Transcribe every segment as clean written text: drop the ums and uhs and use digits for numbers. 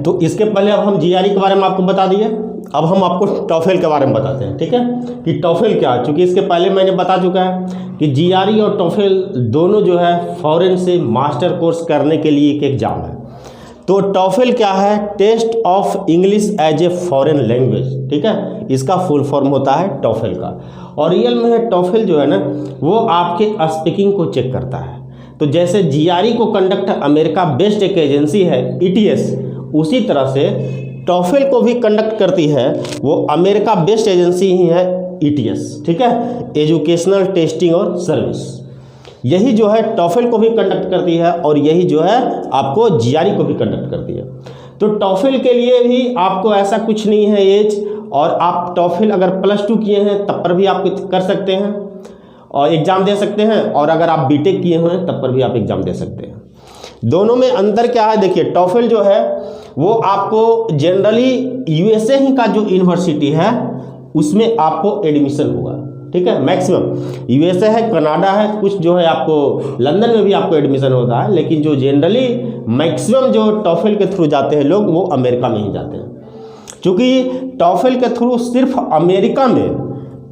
तो इसके पहले अब हम जीआरई के बारे में आपको बता दिए, अब हम आपको टॉफेल के बारे में बताते हैं, ठीक है, कि टॉफेल क्या है। चूँकि इसके पहले मैंने बता चुका है कि जीआरई और टॉफेल दोनों जो है फॉरेन से मास्टर कोर्स करने के लिए एक एग्ज़ाम है। तो टॉफेल क्या है? Test of English as a foreign language, ठीक है, इसका फुल फॉर्म होता है टॉफेल का। और रियल में है टॉफेल जो है ना, वो आपके स्पीकिंग को चेक करता है। तो जैसे जीआरई को कंडक्ट अमेरिका बेस्ड एक एजेंसी है ईटीएस, उसी तरह से टॉफेल को भी कंडक्ट करती है वो अमेरिका बेस्ड एजेंसी ही है ईटीएस, ठीक है, एजुकेशनल टेस्टिंग और सर्विस। यही जो है टॉफेल को भी कंडक्ट करती है और यही जो है आपको जीआरई को भी कंडक्ट करती है। तो टॉफेल के लिए भी आपको ऐसा कुछ नहीं है एज, और आप टॉफेल अगर +2 किए हैं तब पर भी आप कर सकते हैं और एग्ज़ाम दे सकते हैं, और अगर आप बीटेक किए हुए हैं तब पर भी आप एग्ज़ाम दे सकते हैं। दोनों में अंतर क्या है? देखिए, टॉफेल जो है वो आपको जनरली यूएसए ही का जो यूनिवर्सिटी है उसमें आपको एडमिशन होगा, ठीक है, मैक्सिमम यूएसए है, कनाडा है, कुछ जो है आपको लंदन में भी आपको एडमिशन होता है, लेकिन जो जनरली मैक्सिमम जो टॉफेल के थ्रू जाते हैं लोग वो अमेरिका में ही जाते हैं। क्योंकि टॉफेल के थ्रू सिर्फ अमेरिका में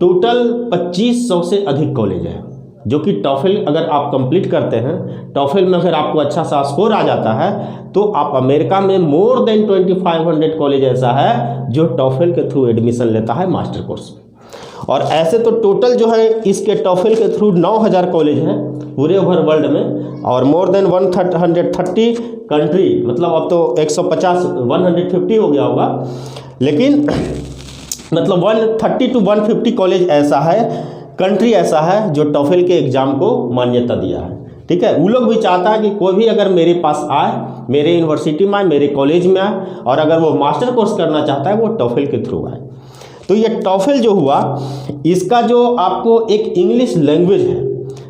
टोटल 2500 से अधिक कॉलेज है, जो कि टॉफेल अगर आप कंप्लीट करते हैं, टॉफेल में अगर आपको अच्छा सा स्कोर आ जाता है तो आप अमेरिका में मोर देन 2500 कॉलेज ऐसा है जो टॉफेल के थ्रू एडमिशन लेता है मास्टर कोर्स में। और ऐसे तो टोटल जो है इसके टॉफेल के थ्रू 9000 कॉलेज हैं पूरे ओवर वर्ल्ड में, और मोर देन 130 कंट्री, मतलब अब तो 150 हो गया होगा, लेकिन मतलब 130 to 150 कॉलेज ऐसा है, कंट्री ऐसा है जो टॉफेल के एग्ज़ाम को मान्यता दिया है, ठीक है। वो लोग भी चाहता है कि कोई भी अगर मेरे पास आए, मेरे यूनिवर्सिटी में आए, मेरे कॉलेज में आए, और अगर वो मास्टर कोर्स करना चाहता है वो टॉफेल के थ्रू आए। तो ये टॉफेल जो हुआ, इसका जो आपको एक इंग्लिश लैंग्वेज है,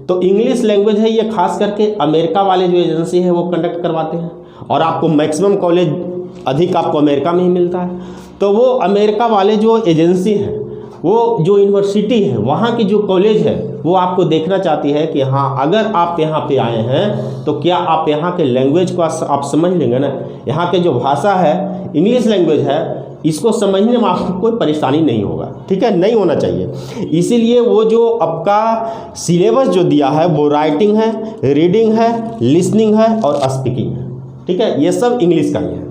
तो इंग्लिश लैंग्वेज है ये खास करके अमेरिका वाले जो एजेंसी है वो कंडक्ट करवाते हैं, और आपको मैक्सिमम कॉलेज अधिक आपको अमेरिका में ही मिलता है। तो वो अमेरिका वाले जो एजेंसी है, वो जो यूनिवर्सिटी है, वहाँ की जो कॉलेज है, वो आपको देखना चाहती है कि हाँ, अगर आप यहाँ पे आए हैं तो क्या आप यहाँ के लैंग्वेज को आप समझ लेंगे ना। यहाँ के जो भाषा है, इंग्लिश लैंग्वेज है, इसको समझने में आपको कोई परेशानी नहीं होगा, ठीक है, नहीं होना चाहिए। इसीलिए वो जो आपका सिलेबस जो दिया है वो राइटिंग है, रीडिंग है, लिसनिंग है और स्पीकिंग है, ठीक है, ये सब इंग्लिश का ही है।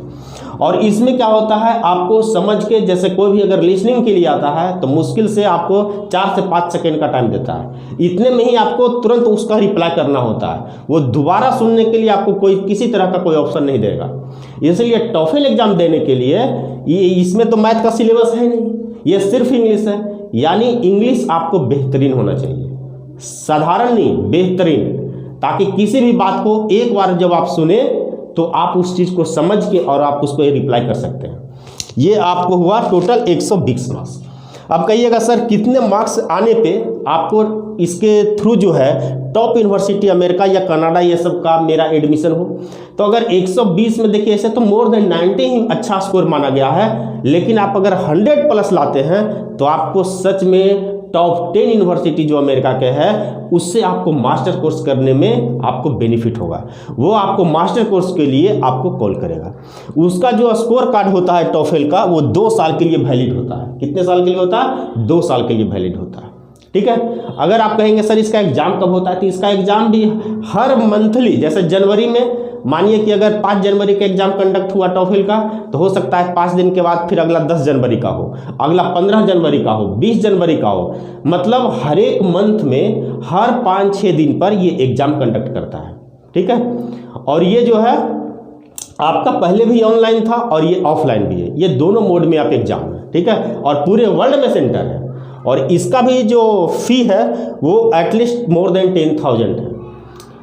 और इसमें क्या होता है, आपको समझ के, जैसे कोई भी अगर लिसनिंग के लिए आता है तो मुश्किल से आपको 4 से 5 सेकेंड का टाइम देता है, इतने में ही आपको तुरंत उसका रिप्लाई करना होता है। वो दोबारा सुनने के लिए आपको कोई किसी तरह का कोई ऑप्शन नहीं देगा। इसलिए टॉफेल एग्जाम देने के लिए ये, इसमें तो मैथ का सिलेबस है नहीं, ये सिर्फ इंग्लिश है, यानी इंग्लिश आपको बेहतरीन होना चाहिए, साधारण नहीं, बेहतरीन, ताकि किसी भी बात को एक बार जब आप सुने तो आप उस चीज़ को समझ के और आप उसको रिप्लाई कर सकते हैं। ये आपको हुआ टोटल 120 मार्क्स। अब कहिएगा सर कितने मार्क्स आने पे आपको इसके थ्रू जो है टॉप यूनिवर्सिटी अमेरिका या कनाडा ये सब का मेरा एडमिशन हो? तो अगर 120 में देखिए, ऐसे तो मोर देन 90 ही अच्छा स्कोर माना गया है, लेकिन आप अगर 100+ लाते हैं तो आपको सच में टॉप 10 यूनिवर्सिटी जो अमेरिका के है उससे आपको मास्टर कोर्स करने में आपको बेनिफिट होगा। वो आपको मास्टर कोर्स के लिए आपको कॉल करेगा। उसका जो स्कोर कार्ड होता है टॉफेल का, वो 2 साल के लिए वैलिड होता है। कितने साल के लिए होता है? 2 साल के लिए वैलिड होता है, ठीक है। अगर आप कहेंगे सर इसका एग्जाम कब होता है, तो इसका एग्जाम भी हर मंथली, जैसे जनवरी में मानिए कि अगर 5 जनवरी का एग्जाम कंडक्ट हुआ टॉफेल का, तो हो सकता है 5 दिन के बाद फिर अगला 10 जनवरी का हो, अगला 15 जनवरी का हो, 20 जनवरी का हो, मतलब हर एक मंथ में हर 5-6 दिन पर ये एग्जाम कंडक्ट करता है, ठीक है। और ये जो है आपका पहले भी ऑनलाइन था और ये ऑफलाइन भी है, ये दोनों मोड में आप एग्जाम है, ठीक है, और पूरे वर्ल्ड में सेंटर है। और इसका भी जो फी है वो एटलीस्ट मोर देन 10,000 है।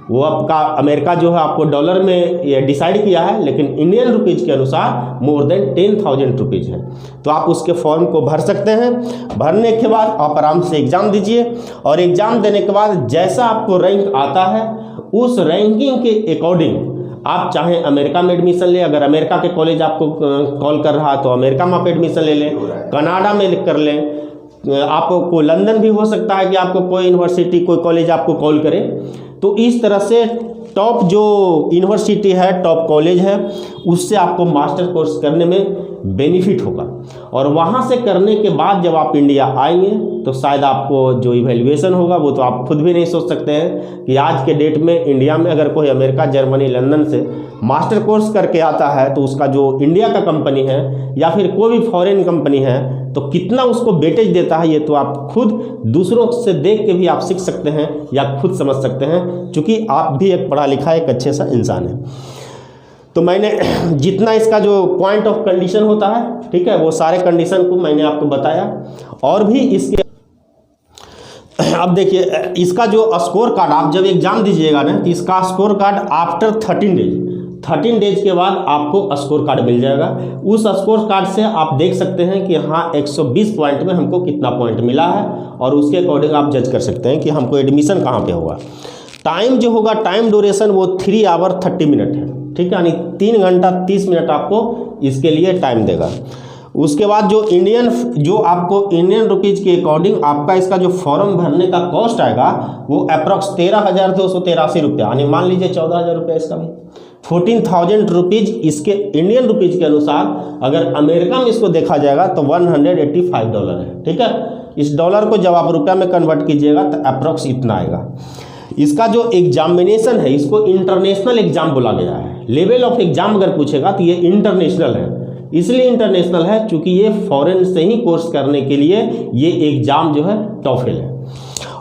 वो आपका अमेरिका जो है आपको डॉलर में ये डिसाइड किया है, लेकिन इंडियन रुपीज़ के अनुसार मोर देन 10,000 रुपीज़ है। तो आप उसके फॉर्म को भर सकते हैं। भरने के बाद आप आराम से एग्ज़ाम दीजिए, और एग्ज़ाम देने के बाद जैसा आपको रैंक आता है उस रैंकिंग के अकॉर्डिंग आप चाहें अमेरिका में एडमिशन लें, अगर अमेरिका के कॉलेज आपको कॉल कर रहा है तो अमेरिका में आप एडमिशन ले लें, कनाडा में कर लें, आपको लंदन भी हो सकता है कि आपको कोई यूनिवर्सिटी कोई कॉलेज आपको कॉल करे। तो इस तरह से टॉप जो यूनिवर्सिटी है, टॉप कॉलेज है, उससे आपको मास्टर कोर्स करने में बेनिफिट होगा। और वहाँ से करने के बाद जब आप इंडिया आएंगे तो शायद आपको जो इवैल्यूएशन होगा वो तो आप खुद भी नहीं सोच सकते हैं कि आज के डेट में इंडिया में अगर कोई अमेरिका, जर्मनी, लंदन से मास्टर कोर्स करके आता है तो उसका जो इंडिया का कंपनी है या फिर कोई भी फॉरेन कंपनी है तो कितना उसको वेटेज देता है, ये तो आप खुद दूसरों से देख के भी आप सीख सकते हैं या खुद समझ सकते हैं, क्योंकि आप भी एक पढ़ा लिखा एक अच्छे सा इंसान है। तो मैंने जितना इसका जो पॉइंट ऑफ कंडीशन होता है, ठीक है, वो सारे कंडीशन को मैंने आपको बताया। और भी इसके अब देखिए, इसका जो स्कोर कार्ड आप जब एग्जाम दीजिएगा ना तो इसका स्कोर कार्ड आफ्टर 13 डेज के बाद आपको स्कोर कार्ड मिल जाएगा। उस स्कोर कार्ड से आप देख सकते हैं कि हाँ 120 पॉइंट में हमको कितना पॉइंट मिला है, और उसके अकॉर्डिंग आप जज कर सकते हैं कि हमको एडमिशन कहाँ पे होगा। टाइम जो होगा, टाइम ड्यूरेशन वो 3 आवर 30 मिनट है, ठीक है, यानी 3 घंटा 30 मिनट आपको इसके लिए टाइम देगा। उसके बाद जो आपको इंडियन रुपीज़ के अकॉर्डिंग आपका इसका जो फॉर्म भरने का कॉस्ट आएगा वो अप्रॉक्स 13,283 रुपया, यानी मान लीजिए 14,000 रुपया इसका भी, 14,000 रुपीज़ इसके इंडियन रुपीज़ के अनुसार। अगर अमेरिका में इसको देखा जाएगा तो $185 है, ठीक है। इस डॉलर को जब आप रुपया में कन्वर्ट कीजिएगा तो अप्रॉक्स इतना आएगा। इसका जो एग्जामिनेशन है इसको इंटरनेशनल एग्जाम बोला गया है। लेवल ऑफ एग्जाम अगर पूछेगा तो ये इंटरनेशनल है, इसलिए इंटरनेशनल है क्योंकि ये फॉरेन से ही कोर्स करने के लिए ये एग्ज़ाम जो है टॉफेल है।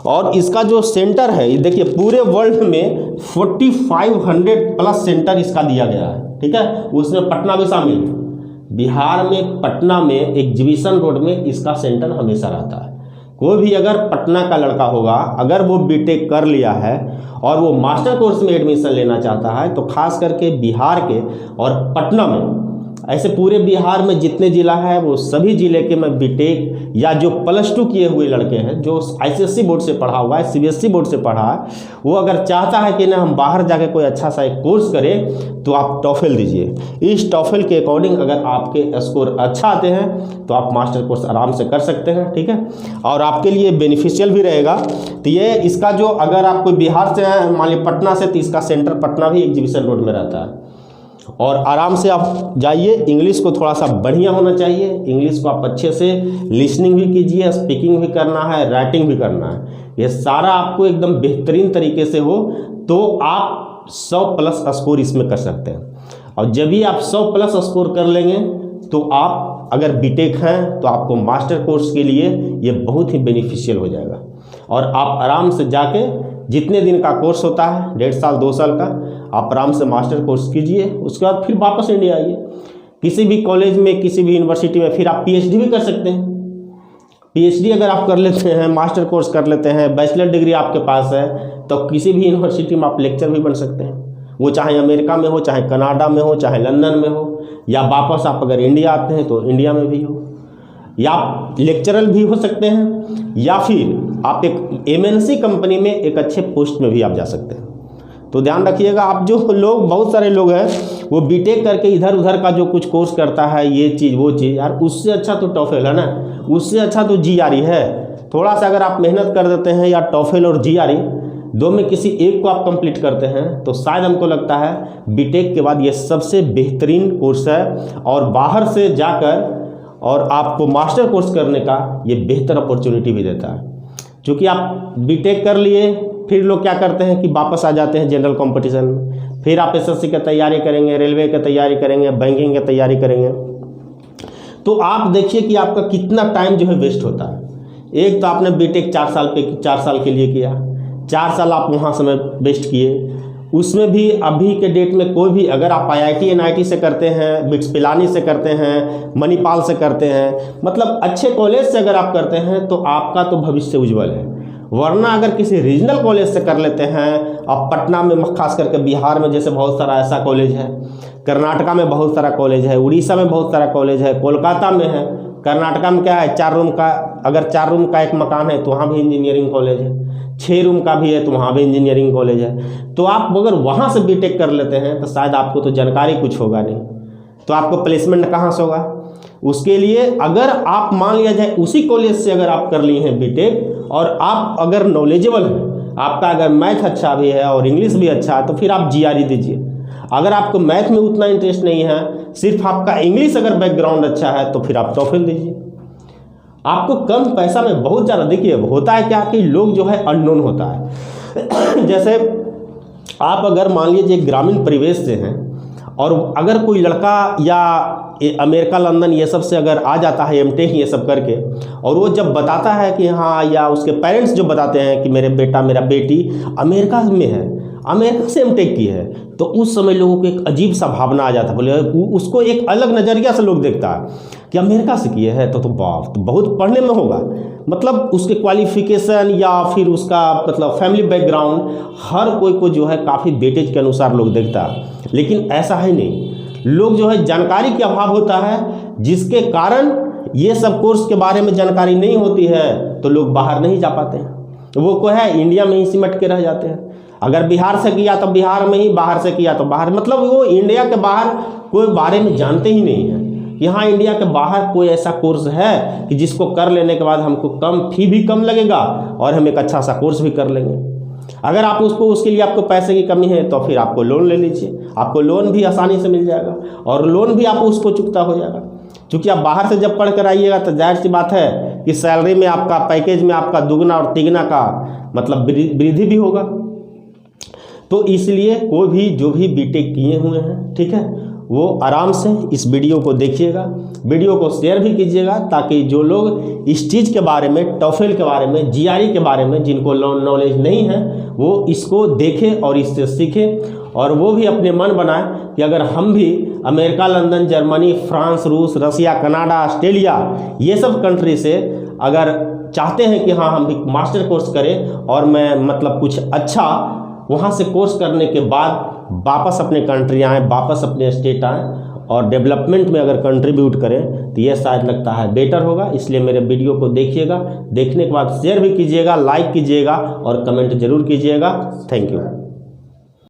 और इसका जो सेंटर है, ये देखिए पूरे वर्ल्ड में 4500 प्लस सेंटर इसका दिया गया है, ठीक है, उसमें पटना भी शामिल है। बिहार में पटना में एग्जीबिशन रोड में इसका सेंटर हमेशा रहता है। कोई भी अगर पटना का लड़का होगा, अगर वो बीटेक कर लिया है और वो मास्टर कोर्स में एडमिशन लेना चाहता है तो खास करके बिहार के और पटना में, ऐसे पूरे बिहार में जितने ज़िला है वो सभी ज़िले के में बीटेक या जो +2 किए हुए लड़के हैं, जो आईसीएसई बोर्ड से पढ़ा हुआ है, सीबीएसई बोर्ड से पढ़ा है, वो अगर चाहता है कि ना हम बाहर जाके कोई अच्छा सा एक कोर्स करें तो आप टॉफेल दीजिए। इस टॉफेल के अकॉर्डिंग अगर आपके स्कोर अच्छा आते हैं तो आप मास्टर कोर्स आराम से कर सकते हैं, ठीक है, और आपके लिए बेनिफिशियल भी रहेगा। तो ये इसका जो अगर आप कोई बिहार से हैं, मान लीजिए पटना से, तो इसका सेंटर पटना भी एग्जीबिशन रोड में रहता है। और आराम से आप जाइए। इंग्लिश को थोड़ा सा बढ़िया होना चाहिए, इंग्लिश को आप अच्छे से लिसनिंग भी कीजिए, स्पीकिंग भी करना है, राइटिंग भी करना है। ये सारा आपको एकदम बेहतरीन तरीके से हो तो आप 100+ स्कोर इसमें कर सकते हैं। और जब भी आप 100+ स्कोर कर लेंगे तो आप अगर बीटेक हैं तो आपको मास्टर कोर्स के लिए ये बहुत ही बेनिफिशियल हो जाएगा। और आप आराम से जाके जितने दिन का कोर्स होता है, 1.5 साल 2 साल का, आप आराम से मास्टर कोर्स कीजिए। उसके बाद फिर वापस इंडिया आइए, किसी भी कॉलेज में, किसी भी यूनिवर्सिटी में, फिर आप पीएचडी भी कर सकते हैं। पीएचडी अगर आप कर लेते हैं, मास्टर कोर्स कर लेते हैं, बैचलर डिग्री आपके पास है, तो किसी भी यूनिवर्सिटी में आप लेक्चर भी बन सकते हैं। वो चाहे अमेरिका में हो, चाहे कनाडा में हो, चाहे लंदन में हो, या वापस आप अगर इंडिया आते हैं तो इंडिया में भी हो, या आप लेक्चरर भी हो सकते हैं, या फिर आप एक एमएनसी कंपनी में एक अच्छे पोस्ट में भी आप जा सकते हैं। तो ध्यान रखिएगा, आप जो लोग, बहुत सारे लोग हैं वो बीटेक करके इधर उधर का जो कुछ कोर्स करता है, ये चीज़ वो चीज़, यार उससे अच्छा तो टॉफेल है ना, उससे अच्छा तो जीआरई है। थोड़ा सा अगर आप मेहनत कर देते हैं, या टॉफेल और जीआरई दो में किसी एक को आप कंप्लीट करते हैं, तो शायद हमको लगता है बीटेक के बाद ये सबसे बेहतरीन कोर्स है। और बाहर से जाकर और आपको मास्टर कोर्स करने का ये बेहतर अपॉर्चुनिटी भी देता है। क्योंकि आप बीटेक कर लिए, फिर लोग क्या करते हैं कि वापस आ जाते हैं जनरल कंपटीशन में, फिर आप एसएससी की तैयारी करेंगे, रेलवे की तैयारी करेंगे, बैंकिंग की तैयारी करेंगे। तो आप देखिए कि आपका कितना टाइम जो है वेस्ट होता है। एक तो आपने बीटेक 4 साल के लिए किया, 4 साल आप वहाँ समय वेस्ट किए। उसमें भी अभी के डेट में कोई भी, अगर आप IIT NIT से करते हैं, बिट्स पिलानी से करते हैं, मणिपाल से करते हैं, मतलब अच्छे कॉलेज से अगर आप करते हैं तो आपका तो भविष्य उज्जवल है। वरना अगर किसी रीजनल कॉलेज से कर लेते हैं, अब पटना में खास करके बिहार में जैसे बहुत सारा ऐसा कॉलेज है, कर्नाटका में बहुत सारा कॉलेज है, उड़ीसा में बहुत सारा कॉलेज है, कोलकाता में है। कर्नाटका में क्या है, 4 रूम का, अगर 4 रूम का एक मकान है तो वहाँ भी इंजीनियरिंग कॉलेज है, 6 रूम का भी है तो वहाँ भी इंजीनियरिंग कॉलेज है। तो आप अगर वहाँ से बीटेक कर लेते हैं तो शायद आपको तो जानकारी कुछ होगा नहीं, तो आपको प्लेसमेंट कहाँ से होगा। उसके लिए अगर आप मान लिया जाए उसी कॉलेज से अगर आप कर लिए हैं बीटेक, और आप अगर नॉलेजेबल हैं, आपका अगर मैथ अच्छा भी है और इंग्लिश भी अच्छा है तो फिर आप जीआरई दीजिए। अगर आपको मैथ में उतना इंटरेस्ट नहीं है, सिर्फ आपका इंग्लिश अगर बैकग्राउंड अच्छा है तो फिर आप टॉफल दीजिए। आपको कम पैसा में बहुत ज़्यादा, देखिए होता है क्या कि लोग जो है अननोन होता है जैसे आप अगर मान लीजिए ग्रामीण परिवेश से हैं और अगर कोई लड़का या अमेरिका लंदन ये सब से अगर आ जाता है एमटेक ये सब करके, और वो जब बताता है कि हाँ, या उसके पेरेंट्स जो बताते हैं कि मेरे बेटा मेरा बेटी अमेरिका में है, अमेरिका से एमटेक की है, तो उस समय लोगों को एक अजीब सा भावना आ जाता है। बोले उसको एक अलग नज़रिया से लोग देखता है कि अमेरिका से किए है तो बाप, तो बहुत पढ़ने में होगा, मतलब उसके क्वालिफिकेशन या फिर उसका मतलब फैमिली बैकग्राउंड, हर कोई को जो है काफ़ी वेटेज के अनुसार लोग देखता है। लेकिन ऐसा है नहीं, लोग जो है जानकारी के अभाव होता है, जिसके कारण ये सब कोर्स के बारे में जानकारी नहीं होती है तो लोग बाहर नहीं जा पाते हैं। वो को है इंडिया में ही सिमट के रह जाते हैं। अगर बिहार से किया तो बिहार में ही, बाहर से किया तो बाहर, मतलब वो इंडिया के बाहर कोई बारे में जानते ही नहीं है कि हाँ इंडिया के बाहर कोई ऐसा कोर्स है कि जिसको कर लेने के बाद हमको कम फी भी कम लगेगा और हम एक अच्छा सा कोर्स भी कर लेंगे। अगर आप उसके लिए आपको पैसे की कमी है तो फिर आपको लोन ले लीजिए, आपको लोन भी आसानी से मिल जाएगा और लोन भी आप उसको चुकता हो जाएगा। क्योंकि आप बाहर से जब पढ़ कर आइएगा तो जाहिर सी बात है कि सैलरी में आपका, पैकेज में आपका दुगना और तिगना का मतलब वृद्धि भी होगा। तो इसलिए कोई भी जो भी बीटेक किए हुए हैं, ठीक है, वो आराम से इस वीडियो को देखिएगा, वीडियो को शेयर भी कीजिएगा, ताकि जो लोग इस चीज़ के बारे में, टॉफल के बारे में, जीआरई के बारे में जिनको नॉलेज नहीं है, वो इसको देखें और इससे सीखें और वो भी अपने मन बनाएं कि अगर हम भी अमेरिका, लंदन, जर्मनी, फ्रांस, रूस, रसिया, कनाडा, ऑस्ट्रेलिया, ये सब कंट्री से अगर चाहते हैं कि हाँ हम भी मास्टर कोर्स करें और मैं मतलब कुछ अच्छा वहाँ से कोर्स करने के बाद वापस अपने कंट्री आएँ, वापस अपने स्टेट आएँ और डेवलपमेंट में अगर कंट्रीब्यूट करें तो ये शायद लगता है बेटर होगा। इसलिए मेरे वीडियो को देखिएगा, देखने के बाद शेयर भी कीजिएगा, लाइक कीजिएगा और कमेंट जरूर कीजिएगा। Thank you.